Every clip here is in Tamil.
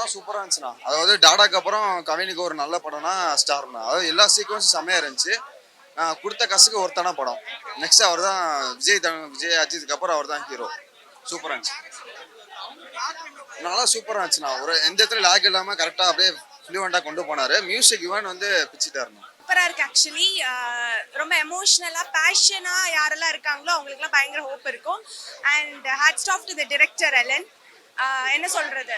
படம் சூப்பராக இருந்துச்சுண்ணா. அதாவது டாடாக்கு அப்புறம் கவினுக்கு ஒரு நல்ல படம்னா ஸ்டார்ண்ணா. அதாவது எல்லா சீக்வன்ஸும் செம்மையாக இருந்துச்சு. கொடுத்த கசுக்கு ஒருத்தான படம். நெக்ஸ்ட் அவர் தான் விஜய் அஜித்துக்கு அப்புறம் அவர் தான் ஹீரோ. சூப்பராக இருந்துச்சு. நல்லா சூப்பராக இருந்துச்சுண்ணா. ஒரு எந்த இடத்துல லேக் இல்லாமல் கரெக்டாக அப்படியே ஃப்ளூவெண்ட்டாக கொண்டு போனார். மியூசிக் இவன் வந்து பிச்சுட்டாருண்ணா. சூப்பராக இருக்குது. ஆக்சுவலி ரொம்ப எமோஷ்னலாக பேஷனாக யாரெல்லாம் இருக்காங்களோ அவங்களுக்குலாம் பயங்கர ஹோப் இருக்கும். And hats off to the director Elan. என்ன சொல்கிறது,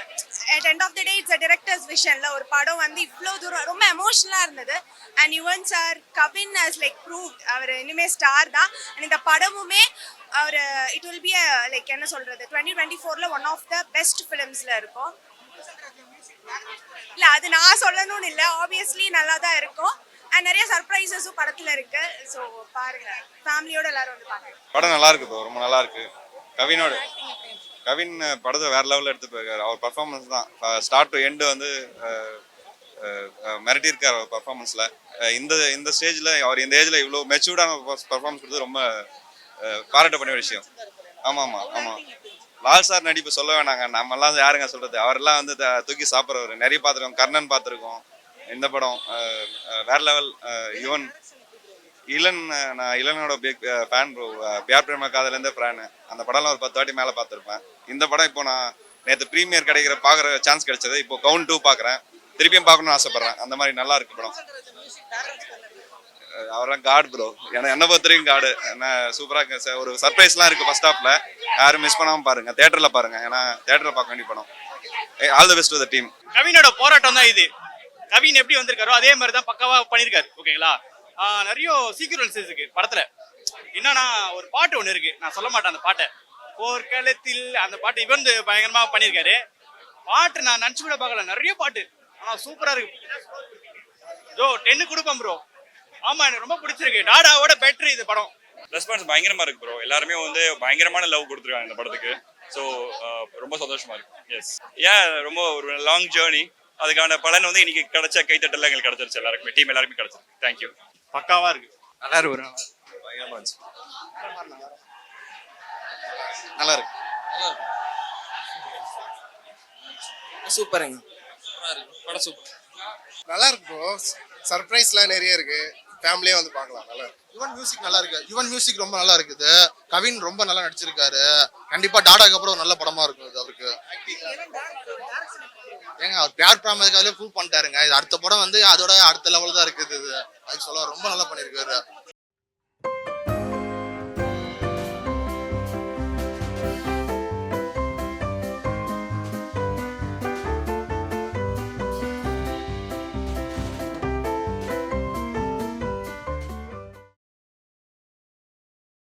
at end of the day it's a director's விஷனில் ஒரு படம் வந்து இவ்வளோ தூரம் ரொம்ப எமோஷ்னலாக இருந்தது. And Yuvan sir Kavin has like prove அவர் இனிமேல் ஸ்டார் தான். அண்ட் இந்த படமுமே அவர் இட் வில் பி லைக் என்ன சொல்கிறது 2024 ஒன் ஆஃப் த பெஸ்ட் ஃபிலிம்ஸில் இருக்கும். இல்லை அது நான் சொல்லணும்னு இல்லை, ஆப்வியஸ்லி நல்லா தான் இருக்கும். அண்ட் நிறைய சர்ப்ரைசஸும் படத்தில் இருக்கு. ஸோ பாருங்க, ஃபேமிலியோட எல்லாரும் வந்து பாருங்க. படம் நல்லா இருக்கு ப்ரோ, ரொம்ப நல்லா இருக்கு. கவின் படத்தை வேற லெவலில் எடுத்து போயிருக்காரு. அவர் பர்ஃபார்மன்ஸ் தான் ஸ்டார்ட் டு எண்டு வந்து மிரட்டி இருக்கார் அவர் பர்ஃபார்மன்ஸில். இந்த ஸ்டேஜில் அவர் இந்த ஏஜில் இவ்வளோ மெச்சூர்டான பர்ஃபார்மன்ஸ் கொடுத்து ரொம்ப பாராட்டப்பட்ட விஷயம். ஆமாம். லால் சார் நடிப்பு சொல்ல வேணாங்க, நம்மெல்லாம் யாருங்க சொல்கிறது. அவரெல்லாம் வந்து தூக்கி சாப்பிட்றவர். நிறைய பார்த்துருக்கோம், கர்ணன் பார்த்துருக்கோம். இந்த படம் வேற லெவல். யுவன் நான் இளனோட பிக் ஃபேன் ப்ரோ. பியார் பிரேம காதலேருந்தே ஃபேனு. அந்த படம்லாம் ஒரு 10 வாட்டி மேலே பார்த்துருப்பேன். இந்த படம் இப்போ நான் நேற்று ப்ரீமியர் பார்க்குற சான்ஸ் கிடைச்சது. இப்போ கவுண்ட் 2 பார்க்குறேன், திருப்பியும் பார்க்கணும்னு ஆசைப்பட்றேன். அந்த மாதிரி நல்லா இருக்கு படம். அவரெல்லாம் காட் ப்ரோ, என்ன பொறுத்த வரைக்கும் காடு. என்ன சூப்பராக இருக்கு. ஒரு சர்ப்ரைஸ்லாம் இருக்குது ஃபர்ஸ்ட் ஹாஃபில். யாரும் மிஸ் பண்ணாமல் பாருங்கள், தேட்டரில் பாருங்கள். ஏன்னா தேட்டரில் பார்க்க வேண்டிய படம். All the best to the team. கவினோட போராட்டம் தான் இது. கவின் எப்படி வந்திருக்காரோ அதே மாதிரி தான் பக்காவாக பண்ணியிருக்காரு. ஓகேங்களா, நிறைய சீக்வன்சஸ் இருக்கு படத்துல. என்னன்னா ஒரு பாட்டு ஒன்று இருக்கு, நான் சொல்ல மாட்டேன் அந்த பாட்டை. போர்க்களத்தில் அந்த பாட்டு இவன் பயங்கரமா பண்ணியிருக்காரு. பாட்டு நான் நினச்சி கூட பார்க்கல, நிறைய பாட்டு. ஆனால் சூப்பரா இருக்கு. 10 கொடுப்பேன் ப்ரோ. ஆமா, எனக்கு ரொம்ப பிடிச்சிருக்கு. டாடாவோட பெட்டர் இது படம். ரெஸ்பான்ஸ் பயங்கரமா இருக்கு ப்ரோ. எல்லாருமே வந்து பயங்கரமான லவ் கொடுத்துருக்காங்க இந்த படத்துக்கு. ஸோ ரொம்ப சந்தோஷமா இருக்கு. எஸ், ரொம்ப ஒரு லாங் ஜேர்னி. அதுக்கான பலன் வந்து இன்னைக்கு கிடைச்ச கைத்தட்டல எங்களுக்கு கிடைச்சிருச்சு. எல்லாருக்குமே, டீம் எல்லாருமே கிடைச்சிருக்கு. தேங்க்யூ. பக்காவா இருக்கு. நல்லா இருக்கு. பயங்கரமா இருந்துச்சு. நல்லா இருக்கு. சூப்பருங்க. படம் சூப்பர். நல்லா இருக்கு ப்ரோ. சர்ப்ரைஸ்லாம் நிறைய இருக்கு. ஃபேமிலியே வந்து பார்க்கலாம். நல்லா இருக்கு. யுவன் மியூசிக் நல்லா இருக்கு. யுவன் மியூசிக் ரொம்ப நல்லா இருக்குது. கவின் ரொம்ப நல்லா நடிச்சிருக்காரு. கண்டிப்பா டாடாக்கு அப்புறம் ஒரு நல்ல படமா இருக்கும் இது அவருக்கு. ஏங்க அவர் பியார் பிராமதுக்காக ப்ரூவ் பண்ணிட்டாருங்க. இது அடுத்த படம் வந்து அதோட அடுத்த லெவல் தான் இருக்குது. இது அது சொல்ல ரொம்ப நல்லா பண்ணியிருக்காரு.